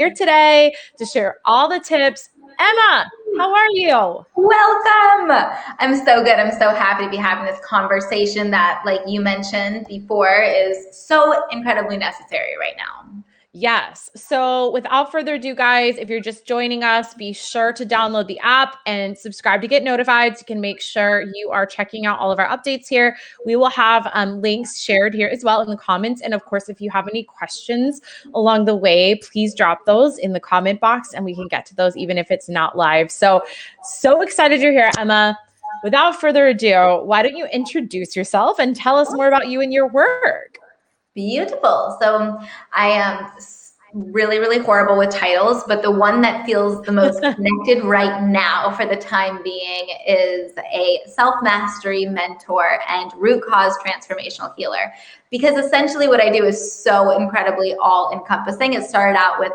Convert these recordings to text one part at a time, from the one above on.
here today to share all the tips. Emma, how are you? Welcome. I'm so good. I'm so happy to be having this conversation that, like you mentioned before, is so incredibly necessary right now. Yes. So without further ado, guys, if you're just joining us, be sure to download the app and subscribe to get notified. So you can make sure you are checking out all of our updates here. We will have links shared here as well in the comments. And of course, if you have any questions along the way, please drop those in the comment box and we can get to those even if it's not live. So excited you're here, Emma. Without further ado, why don't you introduce yourself and tell us more about you and your work? Beautiful. So I am really, really horrible with titles, but the one that feels the most connected right now for the time being is a self-mastery mentor and root cause transformational healer. Because essentially what I do is so incredibly all-encompassing. It started out with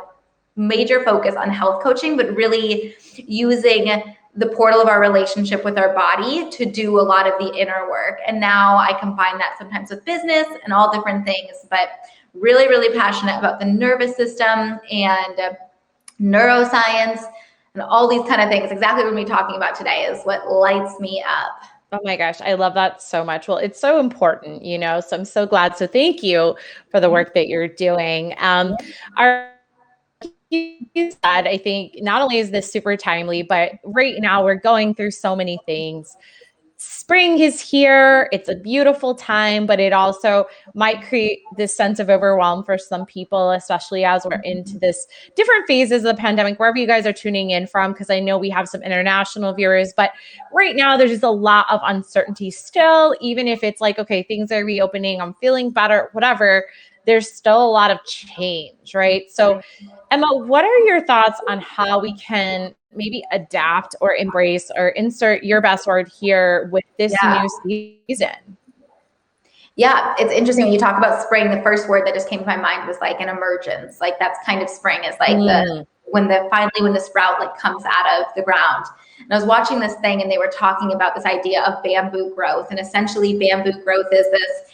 major focus on health coaching, but really using the portal of our relationship with our body to do a lot of the inner work. And now I combine that sometimes with business and all different things, but really, really passionate about the nervous system and neuroscience and all these kind of things. Exactly what we're talking about today is what lights me up. Oh my gosh, I love that so much. Well, it's so important, so I'm so glad. So thank you for the work that you're doing. You said, I think not only is this super timely, but right now we're going through so many things. Spring is here. It's a beautiful time, but it also might create this sense of overwhelm for some people, especially as we're into this different phases of the pandemic, wherever you guys are tuning in from, because I know we have some international viewers, but right now there's just a lot of uncertainty still, even if it's like, okay, things are reopening, I'm feeling better, whatever, there's still a lot of change, right? So Emma, what are your thoughts on how we can maybe adapt or embrace or insert your best word here with this new season? Yeah, it's interesting when you talk about spring, the first word that just came to my mind was like an emergence. Like that's kind of spring is like when the sprout like comes out of the ground. And I was watching this thing and they were talking about this idea of bamboo growth. And essentially bamboo growth is this,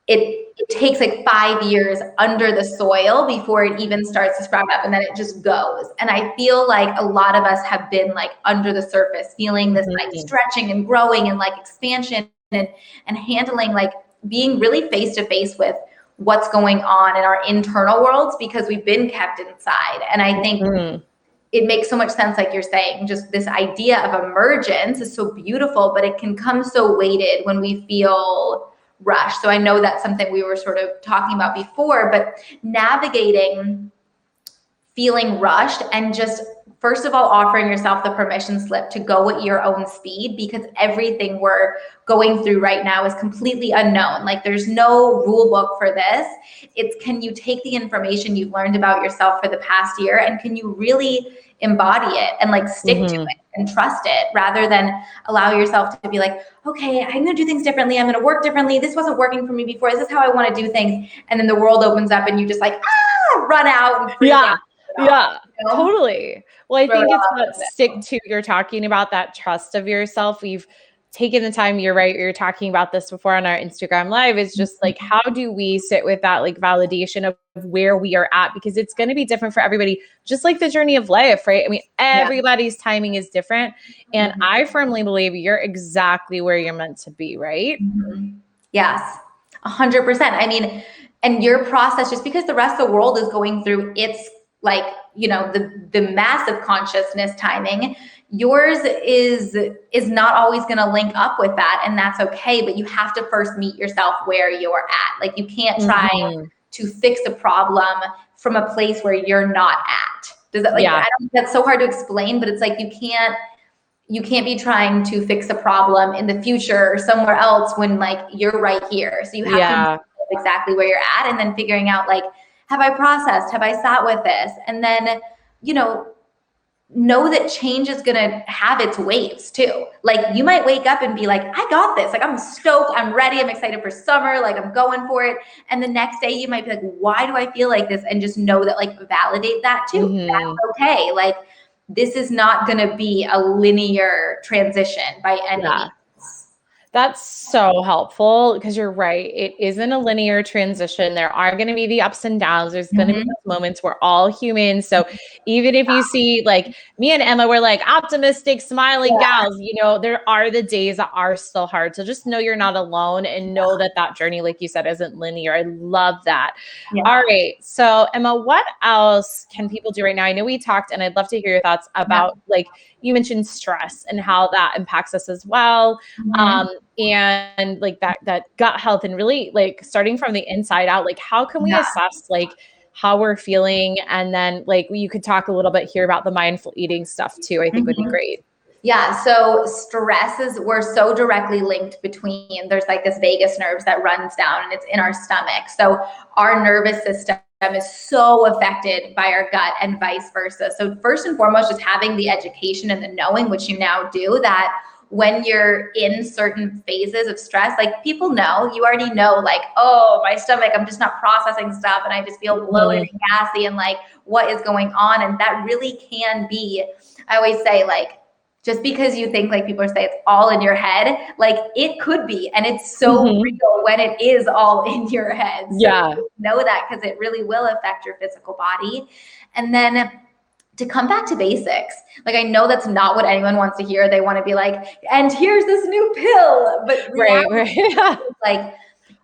it takes like 5 years under the soil before it even starts to sprout up, and then it just goes. And I feel like a lot of us have been like under the surface, feeling this like stretching and growing and like expansion and handling, like being really face to face with what's going on in our internal worlds because we've been kept inside. And I think it makes so much sense, like you're saying, just this idea of emergence is so beautiful, but it can come so weighted when we feel rush. So I know that's something we were sort of talking about before, but navigating feeling rushed and just first of all offering yourself the permission slip to go at your own speed, because everything we're going through right now is completely unknown. Like there's no rule book for this. It's, can you take the information you've learned about yourself for the past year and can you really embody it and like stick to it and trust it, rather than allow yourself to be like, okay, I'm gonna do things differently, I'm gonna work differently, this wasn't working for me before, this is how I want to do things, and then the world opens up and you just like run out and freak out. Totally. Well, I think it's what stick to, you're talking about that trust of yourself. We've taken the time, you're right, you're talking about this before on our Instagram live, is just like, how do we sit with that like validation of where we are at, because it's going to be different for everybody, just like the journey of life, right? I mean, everybody's timing is different, and I firmly believe you're exactly where you're meant to be, right? Yes, 100%. I mean, and your process, just because the rest of the world is going through its like, the massive consciousness timing, yours is not always going to link up with that, and that's okay. But you have to first meet yourself where you're at. Like you can't try to fix a problem from a place where you're not at. Does that that's so hard to explain, but it's like you can't be trying to fix a problem in the future or somewhere else when like you're right here. So you have to know exactly where you're at, and then figuring out like, have I processed? Have I sat with this? And then, know that change is going to have its waves too. Like you might wake up and be like, I got this. Like I'm stoked. I'm ready. I'm excited for summer. Like I'm going for it. And the next day you might be like, why do I feel like this? And just know that, like, validate that too. That's okay. Like this is not going to be a linear transition by any means. That's so helpful because you're right. It isn't a linear transition. There are going to be the ups and downs. There's going to be Mhm. those moments. We're all human. So even if you see like me and Emma, we're like optimistic, smiling Yeah. gals, you know, there are the days that are still hard. So just know you're not alone and know that that journey, like you said, isn't linear. I love that. Yeah. All right. So Emma, what else can people do right now? I know we talked and I'd love to hear your thoughts about like you mentioned stress and how that impacts us as well. Mhm. And like that gut health and really like starting from the inside out, like how can we Yeah. assess like how we're feeling? And then like you could talk a little bit here about the mindful eating stuff too, I think would be Mhm. great. Yeah, so we're so directly linked between, there's like this vagus nerves that runs down and it's in our stomach. So our nervous system is so affected by our gut and vice versa. So first and foremost, just having the education and the knowing, which you now do, that when you're in certain phases of stress, like people know, you already know, like, oh, my stomach, I'm just not processing stuff and I just feel bloated and gassy and like, what is going on? And that really can be, I always say, like, just because you think, like people say, it's all in your head, like it could be, and it's so real when it is all in your head. So Yeah. know that, because it really will affect your physical body. And then to come back to basics, like I know that's not what anyone wants to hear. They want to be like, and here's this new pill, but reality Right. like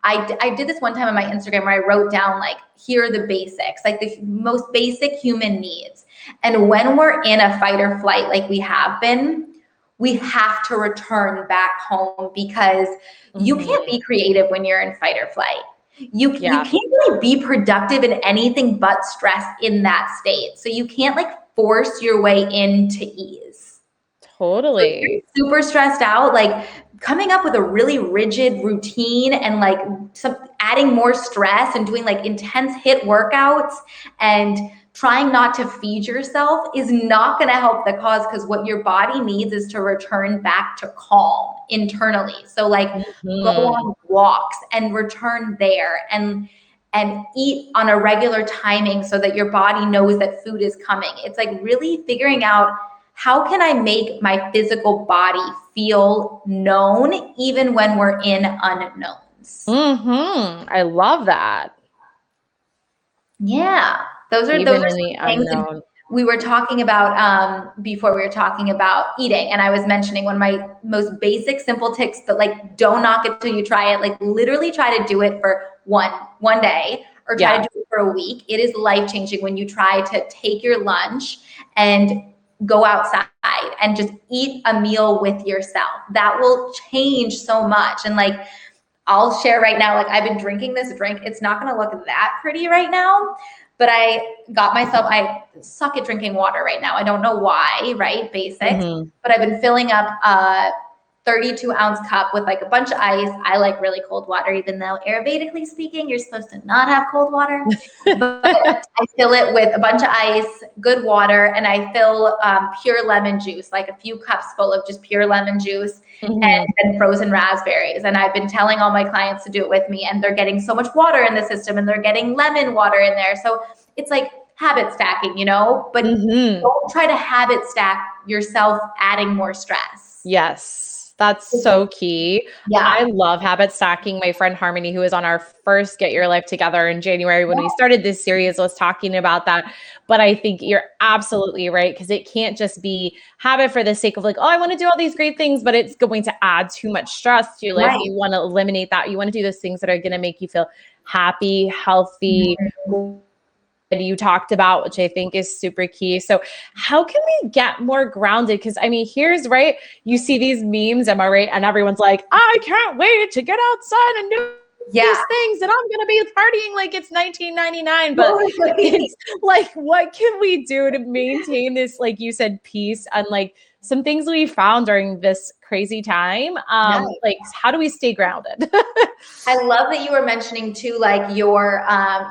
I did this one time on my Instagram where I wrote down, like, here are the basics, like the most basic human needs. And when we're in a fight or flight, like we have been, we have to return back home, because you can't be creative when you're in fight or flight. You can't really be productive in anything but stress in that state. So you can't like force your way into ease. Totally. Super stressed out, like coming up with a really rigid routine and like adding more stress and doing like intense HIIT workouts and trying not to feed yourself is not going to help the cause, because what your body needs is to return back to calm internally. So like go on walks and return there, and eat on a regular timing so that your body knows that food is coming. It's like really figuring out, how can I make my physical body feel known even when we're in unknowns? I love that. Yeah, those are Even in some the things. unknown. We were talking about before, we were talking about eating, and I was mentioning one of my most basic simple tips, but like don't knock it till you try it. Like literally try to do it for one day, or try to do it for a week. It is life-changing when you try to take your lunch and go outside and just eat a meal with yourself. That will change so much. And like, I'll share right now, like I've been drinking this drink. It's not going to look that pretty right now, but I suck at drinking water right now. I don't know why, right? Basics. But I've been filling up 32-ounce cup with like a bunch of ice. I like really cold water, even though Ayurvedically speaking, you're supposed to not have cold water. But I fill it with a bunch of ice, good water, and I fill pure lemon juice, like a few cups full of just pure lemon juice, and frozen raspberries. And I've been telling all my clients to do it with me, and they're getting so much water in the system, and they're getting lemon water in there. So it's like habit stacking, you know, but don't try to habit stack yourself adding more stress. Yes. That's so key. Yeah. I love habit stacking. My friend Harmony, who was on our first Get Your Life Together in January when we started this series, was talking about that. But I think you're absolutely right, because it can't just be habit for the sake of like, oh, I want to do all these great things, but it's going to add too much stress to your life. You want to eliminate that. You want to do those things that are going to make you feel happy, healthy, you talked about, which I think is super key. So how can we get more grounded? Because I mean, here's right, you see these memes, am I right? And everyone's like, I can't wait to get outside and do these things, and I'm gonna be partying like it's 1999. But it's like, what can we do to maintain this, like you said, peace, and like some things we found during this crazy time? Like, how do we stay grounded? I love that you were mentioning too, like your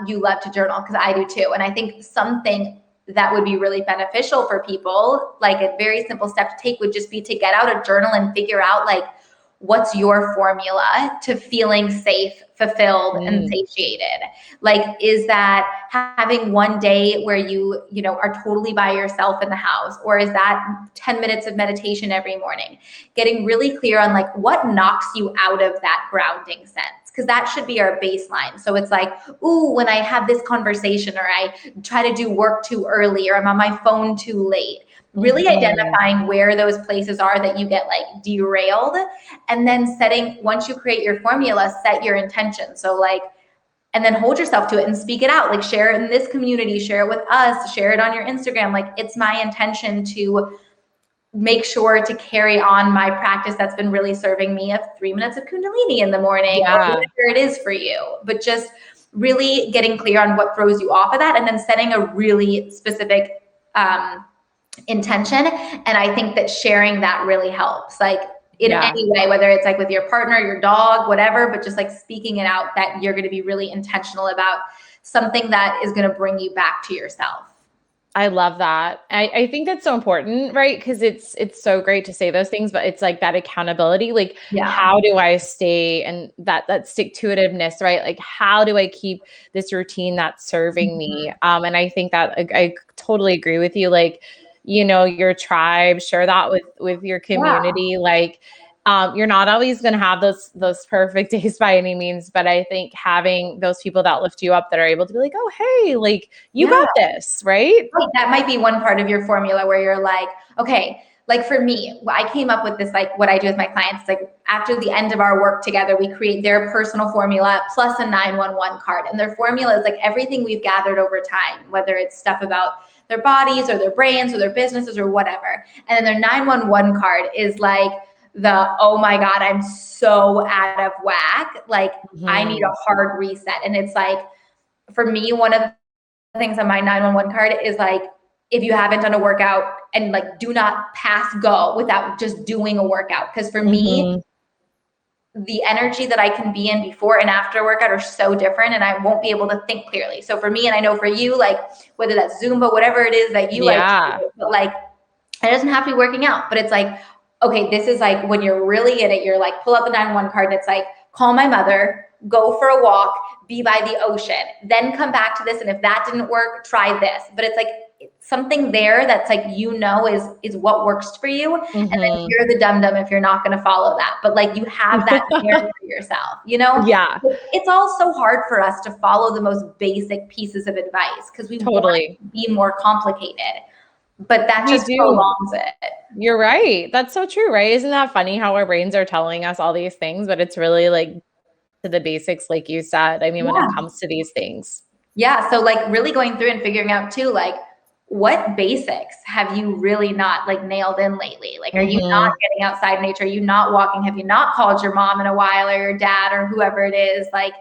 you love to journal, because I do too. And I think something that would be really beneficial for people, like a very simple step to take, would just be to get out a journal and figure out like, what's your formula to feeling safe, fulfilled, and satiated? Like, is that having one day where you know, are totally by yourself in the house? Or is that 10 minutes of meditation every morning? Getting really clear on like what knocks you out of that grounding sense. Because that should be our baseline. So it's like, ooh, when I have this conversation, or I try to do work too early, or I'm on my phone too late. Really identifying where those places are that you get like derailed, and then setting, once you create your formula, set your intention. So like, and then hold yourself to it and speak it out. Like, share it in this community, share it with us, share it on your Instagram. Like, it's my intention to make sure to carry on my practice that's been really serving me of 3 minutes of Kundalini in the morning, or whatever it is for you. But just really getting clear on what throws you off of that, and then setting a really specific intention. And I think that sharing that really helps, like in any way, whether it's like with your partner, your dog, whatever, but just like speaking it out, that you're going to be really intentional about something that is going to bring you back to yourself. I love that. I think that's so important, right? Because it's so great to say those things, but it's like that accountability. Like, how do I stay, and that stick-to-itiveness, right? Like, how do I keep this routine that's serving me? And I think that I totally agree with you. Like, you know, your tribe, share that with your community. Like, you're not always going to have those perfect days by any means, but I think having those people that lift you up, that are able to be like, oh, hey, like, you got this, right? That might be one part of your formula where you're like, okay, like for me, I came up with this, like what I do with my clients, like after the end of our work together, we create their personal formula plus a 911 card. And their formula is like everything we've gathered over time, whether it's stuff about their bodies or their brains or their businesses or whatever. And then their 911 card is like, oh my God, I'm so out of whack. Like, I need a hard reset. And it's like, for me, one of the things on my 911 card is like, if you haven't done a workout, and like, do not pass go without just doing a workout. Because for me, the energy that I can be in before and after a workout are so different, and I won't be able to think clearly. So for me, and I know for you, like whether that's Zumba, whatever it is that you like to do, but like, it doesn't have to be working out, but it's like, okay, this is like when you're really in it, you're like, pull out the 911 card, and it's like, call my mother, go for a walk, be by the ocean, then come back to this. And if that didn't work, try this. But it's like something there that's like, you know, is what works for you. And then you're the dum-dum if you're not going to follow that. But like, you have that there for yourself, you know? Yeah. It's all so hard for us to follow the most basic pieces of advice because we want to be more complicated. But that just prolongs it. You're right. That's so true, right? Isn't that funny how our brains are telling us all these things, but it's really like to the basics, like you said. I mean, when it comes to these things. Yeah. So like really going through and figuring out too, like what basics have you really not like nailed in lately? Like, are you not getting outside in nature? Are you not walking? Have you not called your mom in a while, or your dad, or whoever it is? Like,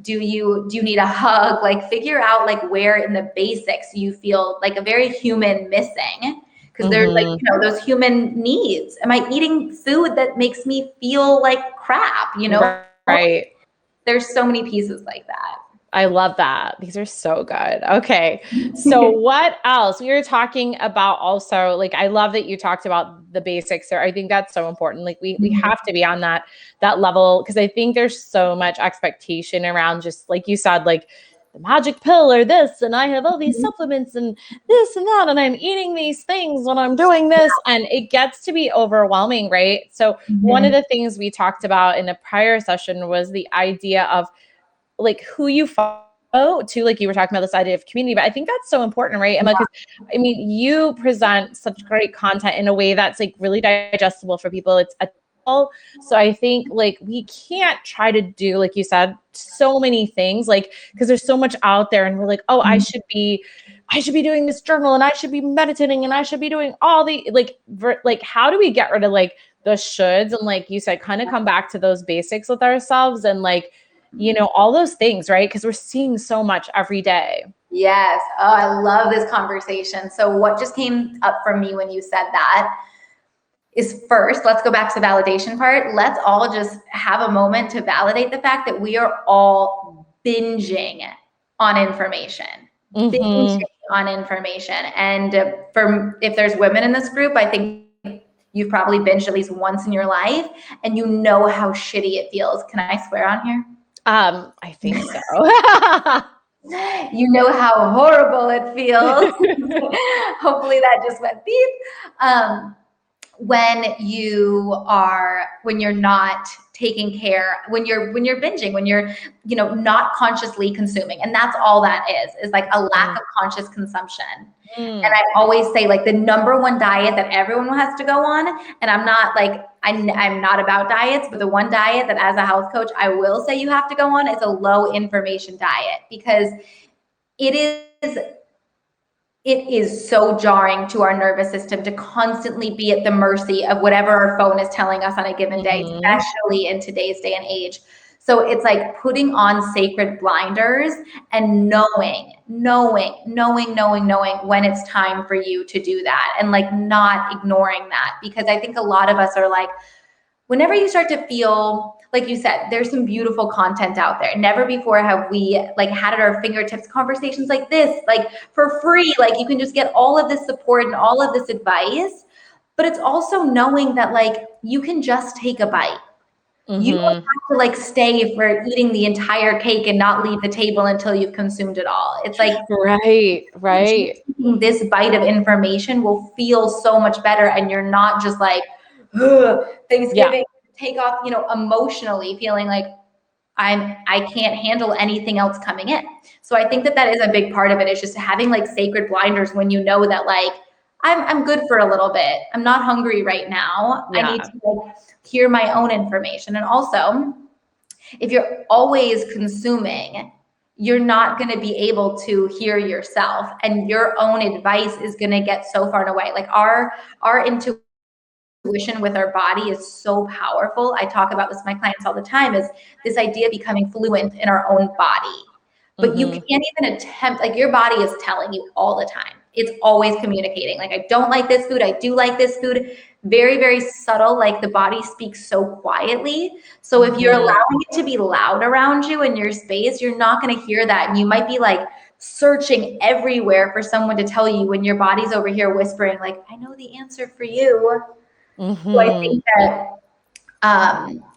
do you need a hug? Like, figure out like where in the basics you feel like a very human missing, because they're like, you know, those human needs. Am I eating food that makes me feel like crap? You know, right? There's so many pieces like that. I love that. These are so good. Okay. So what else? We were talking about also, like, I love that you talked about the basics there. I think that's so important. Like we have to be on that level, because I think there's so much expectation around, just like you said, like the magic pill or this, and I have all these supplements and this and that, and I'm eating these things when I'm doing this, and it gets to be overwhelming, right? So one of the things we talked about in a prior session was the idea of like who you follow to, like you were talking about this idea of community, but I think that's so important, right, Emma? Because I mean, you present such great content in a way that's like really digestible for people. It's so I think like we can't try to do, like you said, so many things, like, because there's so much out there, and we're like, oh, I should be doing this journal, and I should be meditating, and I should be doing all the like how do we get rid of like the shoulds, and like you said, kind of come back to those basics with ourselves, and like, you know, all those things, right? Because we're seeing so much every day. Yes. Oh, I love this conversation. So what just came up for me when you said that is, first, let's go back to the validation part. Let's all just have a moment to validate the fact that we are all binging on information. Binging on information. And if there's women in this group, I think you've probably binged at least once in your life, and you know how shitty it feels. Can I swear on here? I think so. You know how horrible it feels. Hopefully that just went beep. When you're not taking care, when you're binging, when you're, not consciously consuming. And that's all that is like a lack of conscious consumption. And I always say, like, the number one diet that everyone has to go on, and I'm not like, I'm not about diets, but the one diet that as a health coach, I will say you have to go on is a low information diet, because it is so jarring to our nervous system to constantly be at the mercy of whatever our phone is telling us on a given day, especially in today's day and age. So it's like putting on sacred blinders and knowing when it's time for you to do that, and like not ignoring that. Because I think a lot of us are like, whenever you start to feel, like you said, there's some beautiful content out there. Never before have we like had at our fingertips conversations like this, like for free. Like you can just get all of this support and all of this advice. But it's also knowing that like you can just take a bite. You don't have to like stay for eating the entire cake and not leave the table until you've consumed it all. It's like, right. This bite of information will feel so much better, and you're not just like, Thanksgiving, take off, emotionally feeling like I can't handle anything else coming in. So I think that is a big part of it, is just having like sacred blinders when you know that like, I'm good for a little bit. I'm not hungry right now. I need to like hear my own information. And also, if you're always consuming, you're not going to be able to hear yourself, and your own advice is going to get so far and away. Like our intuition with our body is so powerful. I talk about this with my clients all the time, is this idea of becoming fluent in our own body. But you can't even attempt, like your body is telling you all the time. It's always communicating. Like, I don't like this food. I do like this food. Very, very subtle. Like the body speaks so quietly. So if you're allowing it to be loud around you in your space, you're not going to hear that. And you might be like searching everywhere for someone to tell you, when your body's over here whispering, like, I know the answer for you. So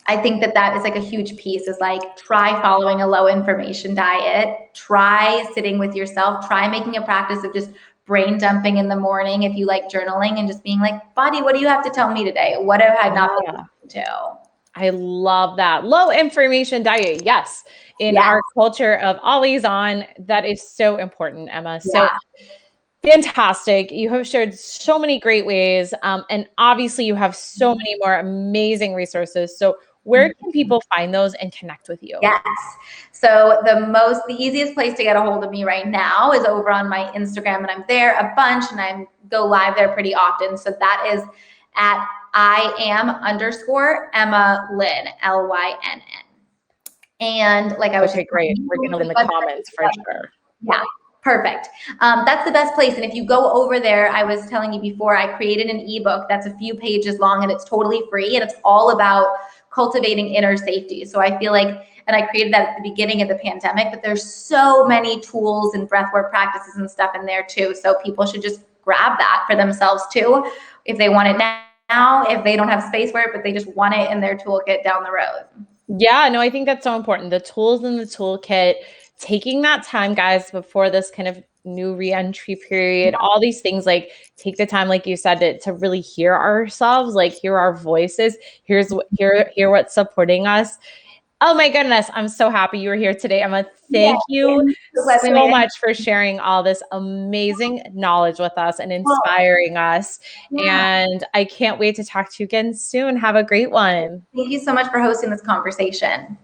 I think that is like a huge piece, is like, try following a low information diet, try sitting with yourself, try making a practice of just brain dumping in the morning, if you like journaling, and just being like, body, what do you have to tell me today? What have I not been listening to? I love that. Low information diet. Yes. In our culture of always on, that is so important, Emma. So fantastic. You have shared so many great ways. And obviously you have so many more amazing resources. So where can people find those and connect with you? Yes. So the easiest place to get a hold of me right now is over on my Instagram, and I'm there a bunch, and I go live there pretty often. So that is at @Iam_Emma Lynn, LYNN. And like I was great. We're going to in the comments for sure. Yeah. Perfect. That's the best place. And if you go over there, I was telling you before, I created an ebook that's a few pages long, and it's totally free, and it's all about cultivating inner safety. So I feel like, and I created that at the beginning of the pandemic, but there's so many tools and breathwork practices and stuff in there too. So people should just grab that for themselves too, if they want it now, if they don't have space for it, but they just want it in their toolkit down the road. Yeah, no, I think that's so important. The tools in the toolkit, taking that time, guys, before this kind of new re-entry period, all these things, like take the time, like you said, to really hear ourselves, like hear our voices, hear what's supporting us. Oh my goodness, I'm so happy you were here today, Emma. Thank you so much for sharing all this amazing knowledge with us and inspiring us. And I can't wait to talk to you again soon. Have a great one. Thank you so much for hosting this conversation.